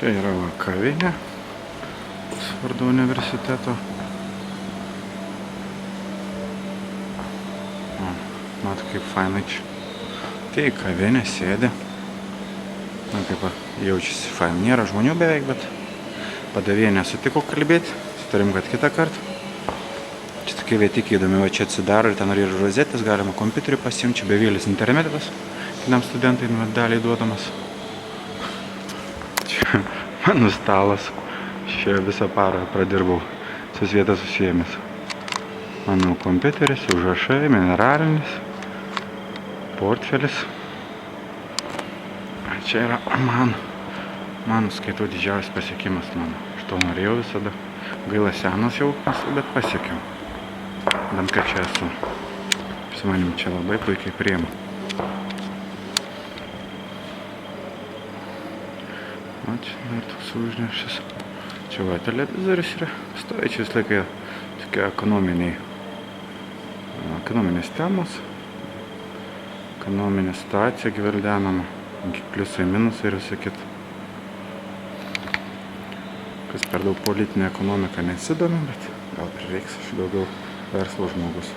Čia yra kavinė Svardo universiteto. Matot, kaip fainai čia. Tai kavinė sėdi. Na, kaip jaučiasi fainai. Nėra žmonių beveik, bet padavėja nesutiko kalbėti. Sutarim, kad kitą kartą. Čia tokie vietikiai įdomi, va čia atsidaro ir ten yra rozetės, galima kompiuterį pasiimti. Čia bevėlis internetas, kitam studentai daliai duodamas. Čia mano stalas. Čia visą parą pradirbau. Visas vietas susijėmęs. Mano kompiuteris, užrašai, mineralinis, portfelis. Čia yra man skaitau didžiausias pasiekimas mano. Aš to norėjau visada. Gaila senas jau esu, bet pasiekiau. Bent kad čia esu. Su manim čia labai puikiai priima. O čia dar toks užnešęs. Čia va televizorius yra. Stovai čia vis laikai tokie ekonominės temos. Ekonominė situacija gvildenama. Pliusai, minusai ir visą kitą. Kas per daug politinė ekonomika nesidomi, bet gal prireiks, aš daugiau verslo žmogus.